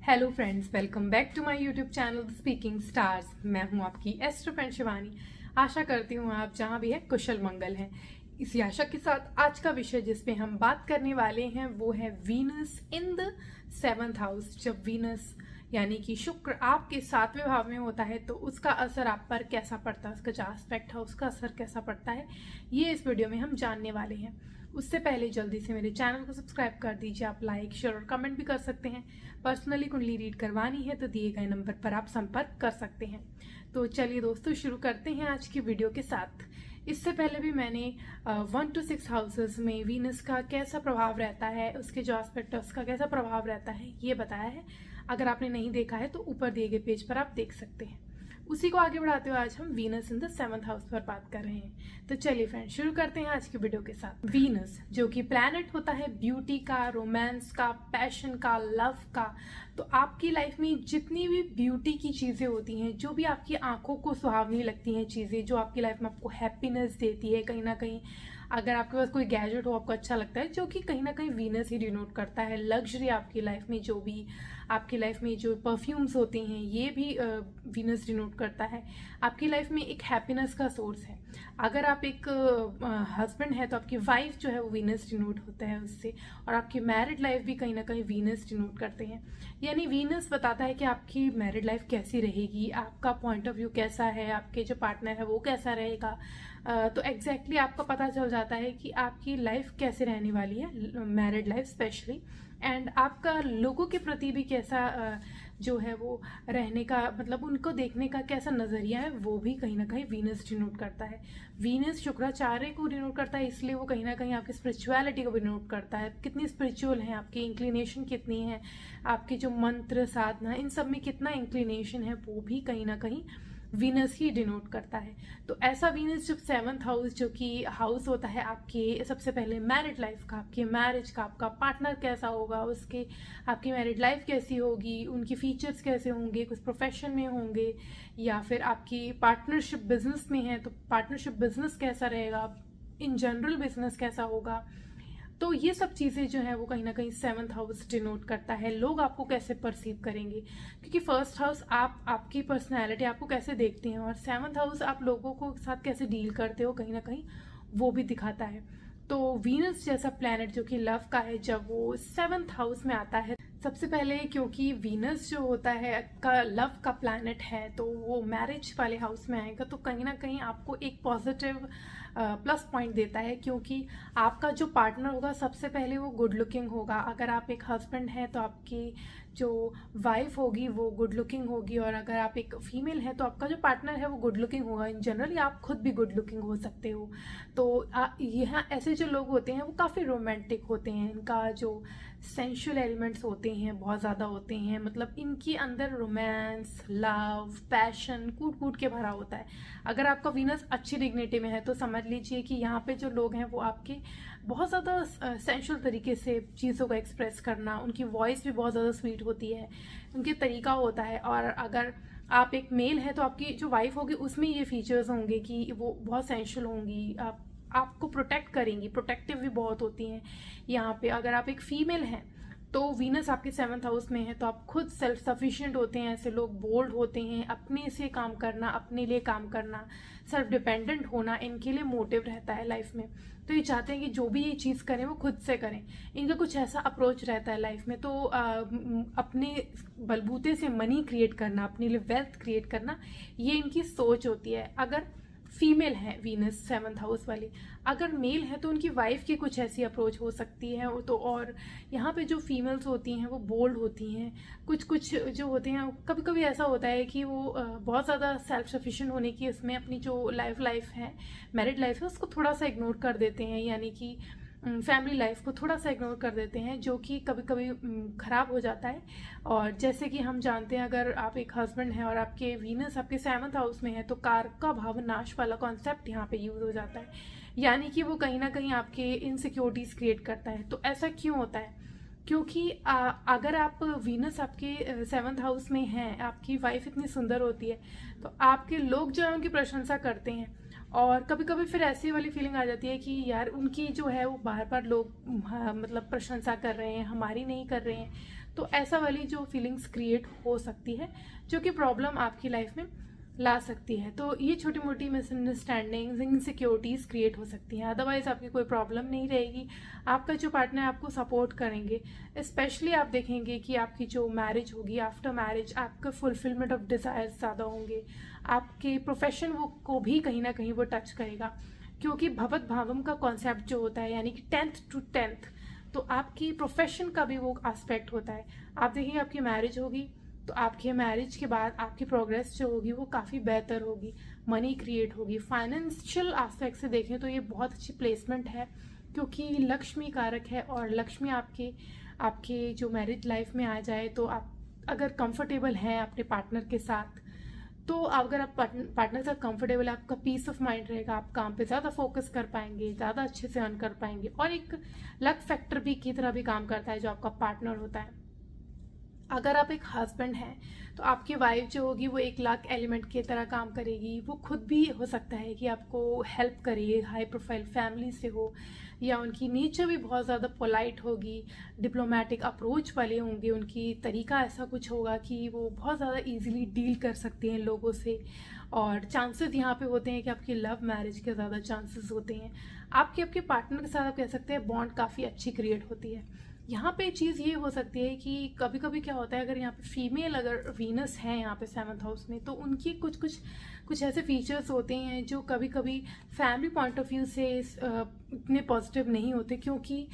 Hello friends, welcome back to my YouTube channel speaking stars. मैं हूं आपकी astro friend Shivani. आशा करती हूं आप जहां भी हैं कुशल मंगल हैं। इसी आशा के साथ आज का विषय जिस पे हम बात करने वाले हैं वो है Venus in the 7th house. जब वीनस यानी कि शुक्र आपके 7वें भाव में होता है तो उसका असर आप पर कैसा पड़ता है, उसका जो एस्पेक्ट है उसका असर कैसा पड़ता है, ये इस वीडियो में हम जानने वाले हैं। उससे पहले जल्दी से मेरे चैनल को सब्सक्राइब कर दीजिए। आप लाइक, शेयर और कमेंट भी कर सकते हैं। पर्सनली कुंडली रीड करवानी है तो दिए गए नंबर पर आप संपर्क कर सकते हैं। तो चलिए दोस्तों, शुरू करते हैं आज की वीडियो के साथ। इससे पहले भी मैंने 1 to 6 हाउसेस में वीनस का कैसा प्रभाव रहता है, उसके जो एस्पेक्ट है उसका कैसा प्रभाव रहता है, ये बताया है। अगर आपने नहीं देखा है तो ऊपर दिए गए पेज पर आप देख सकते हैं। उसी को आगे बढ़ाते हुए आज हम Venus in the 7th house पर बात कर रहे हैं। तो चलिए फ्रेंड्स, शुरू करते हैं आज की वीडियो के साथ। वीनस जो कि प्लैनेट होता है ब्यूटी का, रोमांस का, पैशन का, लव का। तो आपकी लाइफ में जितनी भी ब्यूटी की चीज़ें होती हैं, जो भी आपकी आंखों को सुहावनी लगती हैं चीज़ें, जो आपकी लाइफ में आपको हैप्पीनेस देती है, कहीं ना कहीं अगर आपके पास कोई गैजेट हो आपको अच्छा लगता है, जो कि कहीं ना कहीं वीनस ही डिनोट करता है। लग्जरी आपकी लाइफ में, जो भी आपकी लाइफ में जो परफ्यूम्स होते हैं, ये भी वीनस डिनोट करता है। आपकी लाइफ में एक हैप्पीनेस का सोर्स है। अगर आप एक हस्बैंड है तो आपकी वाइफ जो है वो वीनस डिनोट होता है उससे, और आपकी मैरिड लाइफ भी कहीं ना कहीं वीनस डिनोट करते हैं। यानी वीनस बताता है कि आपकी मैरिड लाइफ कैसी रहेगी, आपका पॉइंट ऑफ व्यू कैसा है, आपके जो पार्टनर है वो कैसा रहेगा। तो एग्जैक्टली आपको पता चल जाता है कि आपकी लाइफ कैसे रहने वाली है, मैरिड लाइफ स्पेशली। एंड आपका लोगों के प्रति भी कैसा जो है वो रहने का, मतलब उनको देखने का कैसा नज़रिया है, वो भी कहीं ना कहीं वीनस डिनोट करता है। वीनस शुक्राचार्य को डिनोट करता है, इसलिए वो कहीं ना कहीं आपकी स्पिरिचुअलिटी को भी डिनोट करता है। कितनी स्पिरिचुअल है, आपकी इंक्लिनेशन कितनी है, आपके जो मंत्र साधना इन सब में कितना इंक्लिनेशन है, वो भी कहीं ना कहीं वीनस ही डिनोट करता है। तो ऐसा वीनस जब 7th हाउस, जो कि हाउस होता है आपके सबसे पहले मैरिड लाइफ का, आपके मैरिज का, आपका पार्टनर कैसा होगा, उसके आपकी मैरिड लाइफ कैसी होगी, उनकी फीचर्स कैसे होंगे, कुछ प्रोफेशन में होंगे या फिर आपकी पार्टनरशिप बिजनेस में है तो पार्टनरशिप बिजनेस कैसा रहेगा, इन जनरल बिजनेस कैसा होगा। तो ये सब चीज़ें जो है वो कहीं ना कहीं 7th हाउस डिनोट करता है। लोग आपको कैसे परसीव करेंगे, क्योंकि 1st हाउस आपकी पर्सनैलिटी, आपको कैसे देखते हैं, और 7th हाउस आप लोगों को साथ कैसे डील करते हो, कहीं ना कहीं वो भी दिखाता है। तो वीनस जैसा प्लैनेट जो कि लव का है, जब वो 7th हाउस में आता है, सबसे पहले क्योंकि वीनस जो होता है का लव का प्लैनेट है, तो वो मैरिज वाले हाउस में आएगा, तो कहीं ना कहीं आपको एक पॉजिटिव प्लस पॉइंट देता है। क्योंकि आपका जो पार्टनर होगा सबसे पहले वो गुड लुकिंग होगा। अगर आप एक हस्बैंड हैं तो आपकी जो वाइफ होगी वो गुड लुकिंग होगी, और अगर आप एक फीमेल है तो आपका जो पार्टनर है वो गुड लुकिंग होगा। इन जनरल आप खुद भी गुड लुकिंग हो सकते हो। तो यहाँ ऐसे जो लोग होते हैं वो काफ़ी रोमांटिक होते हैं, इनका जो सेंशुअल एलिमेंट्स होते हैं बहुत ज़्यादा होते हैं, मतलब इनके अंदर रोमांस, लव, पैशन कूट कूट के भरा होता है। अगर आपका वीनस अच्छी डिग्निटी में है तो समझ लीजिए कि यहाँ पे जो लोग हैं वो आपके बहुत ज़्यादा सेंशुअल तरीके से चीज़ों को एक्सप्रेस करना, उनकी वॉइस भी बहुत ज़्यादा स्वीट होती है, उनके तरीका होता है। और अगर आप एक मेल है तो आपकी जो वाइफ होगी उसमें ये फीचर्स होंगे कि वो बहुत सेंशुअल होंगी, आपको प्रोटेक्ट करेंगी, प्रोटेक्टिव भी बहुत होती हैं यहाँ पे। अगर आप एक फीमेल हैं तो वीनस आपके 7th हाउस में है तो आप खुद सेल्फ सफिशिएंट होते हैं। ऐसे लोग बोल्ड होते हैं, अपने से काम करना, अपने लिए काम करना, सेल्फ डिपेंडेंट होना इनके लिए मोटिव रहता है लाइफ में। तो ये चाहते हैं कि जो भी ये चीज़ करें वो खुद से करें। इनका कुछ ऐसा अप्रोच रहता है लाइफ में। तो अपने बलबूते से मनी क्रिएट करना, अपने लिए वेल्थ क्रिएट करना, ये इनकी सोच होती है। अगर फीमेल है वीनस 7th हाउस वाली, अगर मेल है तो उनकी वाइफ की कुछ ऐसी अप्रोच हो सकती है। तो और यहाँ पे जो फीमेल्स होती हैं वो बोल्ड होती हैं, कुछ जो होते हैं, कभी कभी ऐसा होता है कि वो बहुत ज़्यादा सेल्फ सफिशिएंट होने की उसमें अपनी जो लाइफ है, मैरिड लाइफ है, उसको थोड़ा सा इग्नोर कर देते हैं। यानी कि फैमिली लाइफ को थोड़ा सा इग्नोर कर देते हैं, जो कि कभी कभी ख़राब हो जाता है। और जैसे कि हम जानते हैं, अगर आप एक हस्बैंड हैं और आपके वीनस आपके 7th हाउस में है तो कारक का भाव नाश वाला कॉन्सेप्ट यहाँ पे यूज़ हो जाता है। यानी कि वो कहीं ना कहीं आपके इनसिक्योरिटीज़ क्रिएट करता है। तो ऐसा क्यों होता है? क्योंकि अगर आप वीनस आपके 7th हाउस में हैं, आपकी वाइफ इतनी सुंदर होती है तो आपके लोग जो है उनकी प्रशंसा करते हैं। और कभी कभी फिर ऐसी वाली फीलिंग आ जाती है कि यार उनकी जो है वो बार बार लोग मतलब प्रशंसा कर रहे हैं, हमारी नहीं कर रहे हैं। तो ऐसा वाली जो फीलिंग्स क्रिएट हो सकती है जो कि प्रॉब्लम आपकी लाइफ में ला सकती है। तो ये छोटी मोटी मिसअंडरस्टैंडिंग्स, इनसिक्योरिटीज़ क्रिएट हो सकती हैं। अदरवाइज आपकी कोई प्रॉब्लम नहीं रहेगी, आपका जो पार्टनर है आपको सपोर्ट करेंगे। स्पेशली आप देखेंगे कि आपकी जो मैरिज होगी, आफ्टर मैरिज आपका फुलफिलमेंट ऑफ डिज़ायर्स ज़्यादा होंगे। आपके प्रोफेशन वो को भी कहीं ना कहीं वो टच करेगा, क्योंकि भवत भावम का कॉन्सेप्ट जो होता है यानी कि 10th to 10th, तो आपकी प्रोफेशन का भी वो एस्पेक्ट होता है। आप देखेंगे आपकी मैरिज होगी तो आपके मैरिज के बाद आपकी प्रोग्रेस जो होगी वो काफ़ी बेहतर होगी, मनी क्रिएट होगी। फाइनेंशियल एस्पेक्ट से देखें तो ये बहुत अच्छी प्लेसमेंट है, क्योंकि लक्ष्मी कारक है और लक्ष्मी आपके जो मैरिज लाइफ में आ जाए तो आप अगर कंफर्टेबल हैं अपने पार्टनर के साथ, तो अगर आप पार्टनर के साथ कंफर्टेबल है, आपका पीस ऑफ माइंड रहेगा, आप काम पे ज़्यादा फोकस कर पाएंगे, ज़्यादा अच्छे से अर्न कर पाएंगे। और एक लक फैक्टर भी की तरह भी काम करता है जो आपका पार्टनर होता है। अगर आप एक हस्बैंड हैं तो आपकी वाइफ जो होगी वो एक लक एलिमेंट की तरह काम करेगी। वो खुद भी हो सकता है कि आपको हेल्प करे, हाई प्रोफाइल फैमिली से हो, या उनकी नेचर भी बहुत ज़्यादा पोलाइट होगी, डिप्लोमेटिक अप्रोच वाले होंगे, उनकी तरीका ऐसा कुछ होगा कि वो बहुत ज़्यादा इजीली डील कर सकते हैं लोगों से। और चांसेस यहाँ पे होते हैं कि आपकी लव मैरिज के ज़्यादा चांसेस होते हैं। आपके पार्टनर के साथ आप कह सकते हैं बॉन्ड काफ़ी अच्छी क्रिएट होती है। यहाँ पे चीज़ ये हो सकती है कि कभी कभी क्या होता है, अगर यहाँ पे फीमेल अगर वीनस है यहाँ पे 7th हाउस में, तो उनकी कुछ ऐसे फीचर्स होते हैं जो कभी कभी फैमिली पॉइंट ऑफ व्यू से इतने पॉजिटिव नहीं होते, क्योंकि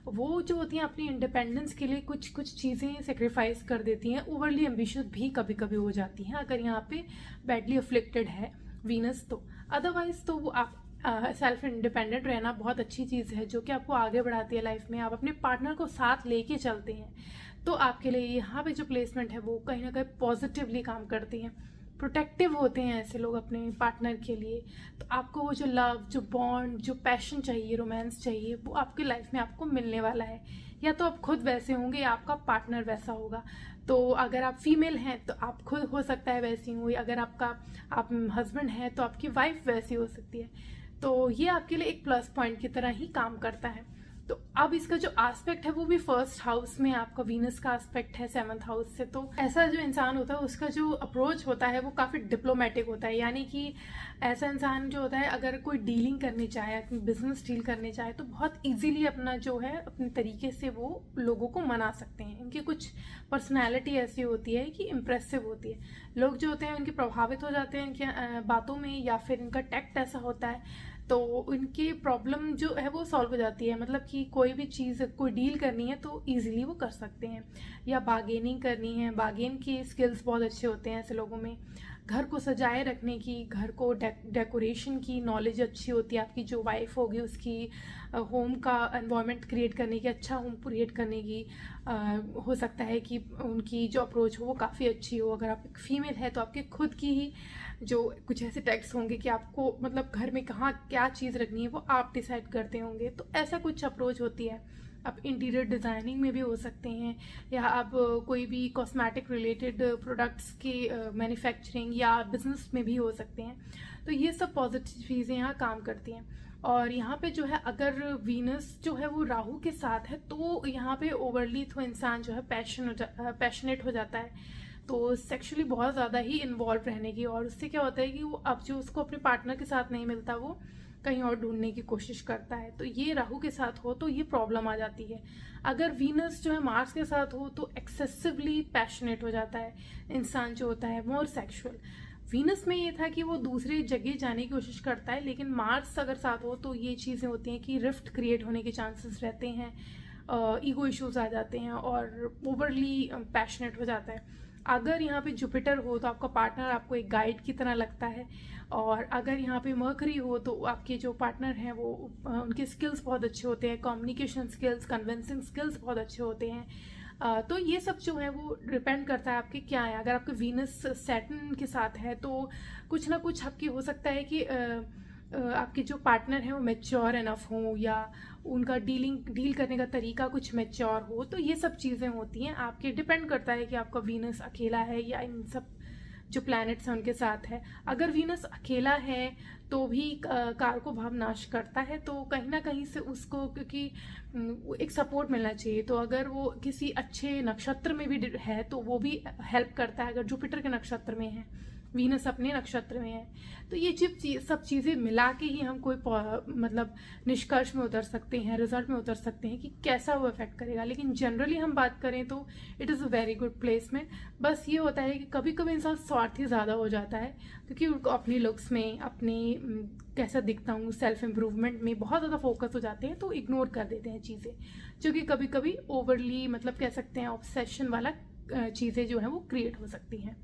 वो जो होती हैं अपनी इंडिपेंडेंस के लिए कुछ चीज़ें सेक्रीफाइस कर देती हैं। ओवरली एम्बिशियस भी कभी कभी हो जाती हैं अगर यहाँ पे बैडली अफ्लिक्टेड है वीनस तो। अदरवाइज तो वो आप सेल्फ इंडिपेंडेंट रहना बहुत अच्छी चीज़ है जो कि आपको आगे बढ़ाती है लाइफ में। आप अपने पार्टनर को साथ लेके चलते हैं तो आपके लिए यहाँ पे जो प्लेसमेंट है वो कहीं ना कहीं पॉजिटिवली काम करती हैं। प्रोटेक्टिव होते हैं ऐसे लोग अपने पार्टनर के लिए। तो आपको वो जो लव, जो बॉन्ड, जो पैशन चाहिए, रोमांस चाहिए, वो आपकी लाइफ में आपको मिलने वाला है। या तो आप खुद वैसे होंगे या आपका पार्टनर वैसा होगा। तो अगर आप फीमेल हैं तो आप खुद हो सकता है वैसी हुई, अगर आप हस्बैंड हैं तो आपकी वाइफ वैसी हो सकती है। तो ये आपके लिए एक प्लस पॉइंट की तरह ही काम करता है। तो अब इसका जो एस्पेक्ट है वो भी फर्स्ट हाउस में आपका वीनस का एस्पेक्ट है 7th हाउस से। तो ऐसा जो इंसान होता है उसका जो अप्रोच होता है वो काफ़ी डिप्लोमेटिक होता है, यानी कि ऐसा इंसान जो होता है अगर कोई डीलिंग करनी चाहे, अपनी बिजनेस डील करनी चाहे तो बहुत इजीली अपना जो है अपने तरीके से वो लोगों को मना सकते हैं। इनकी कुछ पर्सनैलिटी ऐसी होती है कि इम्प्रेसिव होती है, लोग जो होते हैं उनके प्रभावित हो जाते हैं इनकी बातों में, या फिर इनका टैक्ट ऐसा होता है तो उनकी प्रॉब्लम जो है वो सॉल्व हो जाती है। मतलब कि कोई भी चीज़, कोई डील करनी है तो इजीली वो कर सकते हैं, या बार्गेनिंग करनी है, बार्गेन की स्किल्स बहुत अच्छे होते हैं ऐसे लोगों में। घर को सजाए रखने की, घर को डेकोरेशन की नॉलेज अच्छी होती है। आपकी जो वाइफ होगी उसकी होम का एनवायरनमेंट क्रिएट करने की, अच्छा होम क्रिएट करने की हो सकता है कि उनकी जो अप्रोच हो वो काफ़ी अच्छी हो। अगर आप एक फीमेल है तो आपके खुद की ही जो कुछ ऐसे टैक्स होंगे कि आपको मतलब घर में कहाँ क्या चीज़ रखनी है वो आप डिसाइड करते होंगे। तो ऐसा कुछ अप्रोच होती है। आप इंटीरियर डिज़ाइनिंग में भी हो सकते हैं, या आप कोई भी कॉस्मेटिक रिलेटेड प्रोडक्ट्स की मैन्युफैक्चरिंग या बिजनेस में भी हो सकते हैं। तो ये सब पॉजिटिव चीज़ें यहाँ काम करती हैं। और यहाँ पे जो है अगर वीनस जो है वो राहु के साथ है तो यहाँ पे ओवरली तो इंसान जो है पैशनेट हो जाता है, तो सेक्सुअली बहुत ज़्यादा ही इन्वॉल्व रहने की। और उससे क्या होता है कि वो अब जो उसको अपने पार्टनर के साथ नहीं मिलता वो कहीं और ढूंढने की कोशिश करता है। तो ये राहु के साथ हो तो ये प्रॉब्लम आ जाती है। अगर वीनस जो है मार्स के साथ हो तो एक्सेसिवली पैशनेट हो जाता है इंसान जो होता है, मोर सेक्सुअल। वीनस में ये था कि वो दूसरी जगह जाने की कोशिश करता है, लेकिन मार्स अगर साथ हो तो ये चीज़ें होती हैं कि रिफ्ट क्रिएट होने के चांसेस रहते हैं, ईगो इश्यूज आ जाते हैं और ओवरली पैशनेट हो जाता है। अगर यहाँ पे जुपिटर हो तो आपका पार्टनर आपको एक गाइड की तरह लगता है, और अगर यहाँ पे मर्करी हो तो आपके जो पार्टनर हैं वो उनके स्किल्स बहुत अच्छे होते हैं, कम्युनिकेशन स्किल्स, कन्विंसिंग स्किल्स बहुत अच्छे होते हैं। तो ये सब जो है वो डिपेंड करता है आपके क्या है। अगर आपके वीनस सैटर्न के साथ है तो कुछ ना कुछ आपकी हो सकता है कि आपके जो पार्टनर हैं वो मैच्योर इनफ हो, या उनका डील करने का तरीका कुछ मैच्योर हो। तो ये सब चीज़ें होती हैं, आपके डिपेंड करता है कि आपका वीनस अकेला है या इन सब जो प्लैनेट्स हैं उनके साथ है। अगर वीनस अकेला है तो भी कारको भाव नाश करता है, तो कहीं ना कहीं से उसको क्योंकि एक सपोर्ट मिलना चाहिए। तो अगर वो किसी अच्छे नक्षत्र में भी है तो वो भी हेल्प करता है। अगर जुपिटर के नक्षत्र में है, वीनस अपने नक्षत्र में है, तो ये सब चीज़ें मिला के ही हम कोई मतलब निष्कर्ष में उतर सकते हैं, रिजल्ट में उतर सकते हैं कि कैसा वो इफेक्ट करेगा। लेकिन जनरली हम बात करें तो it is a very good placement. बस ये होता है कि कभी कभी इंसान स्वार्थी ज़्यादा हो जाता है, क्योंकि उनको अपनी लुक्स में, अपनी कैसा दिखता हूँ, सेल्फ इम्प्रूवमेंट में बहुत ज़्यादा फोकस हो जाते हैं, तो इग्नोर कर देते हैं चीज़ें, जो कि कभी कभी ओवरली मतलब कह सकते हैं ऑब्सेशन वाला चीज़ें जो है वो क्रिएट हो सकती हैं।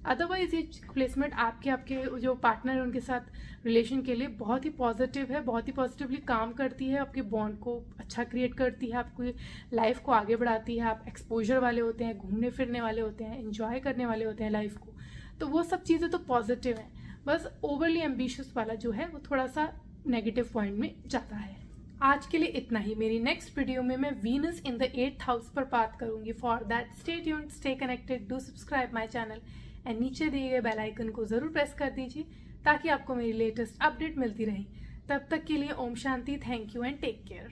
अदरवाइज ये प्लेसमेंट आपके जो पार्टनर है उनके साथ रिलेशन के लिए बहुत ही पॉजिटिव है, बहुत ही पॉजिटिवली काम करती है, आपके बॉन्ड को अच्छा क्रिएट करती है, आपकी लाइफ को आगे बढ़ाती है। आप एक्सपोजर वाले होते हैं, घूमने फिरने वाले होते हैं, एंजॉय करने वाले होते हैं लाइफ को, तो वो सब चीज़ें तो पॉजिटिव हैं। बस ओवरली एम्बिशियस वाला जो है वो थोड़ा सा नेगेटिव पॉइंट में जाता है। आज के लिए इतना ही। मेरी नेक्स्ट वीडियो में मैं Venus in the 8th house पर बात करूंगी। For that stay tuned, stay connected, do subscribe my channel and नीचे दिए गए बेल आइकन को जरूर प्रेस कर दीजिए ताकि आपको मेरी लेटेस्ट अपडेट मिलती रहे। तब तक के लिए ओम शांति, thank you and take care.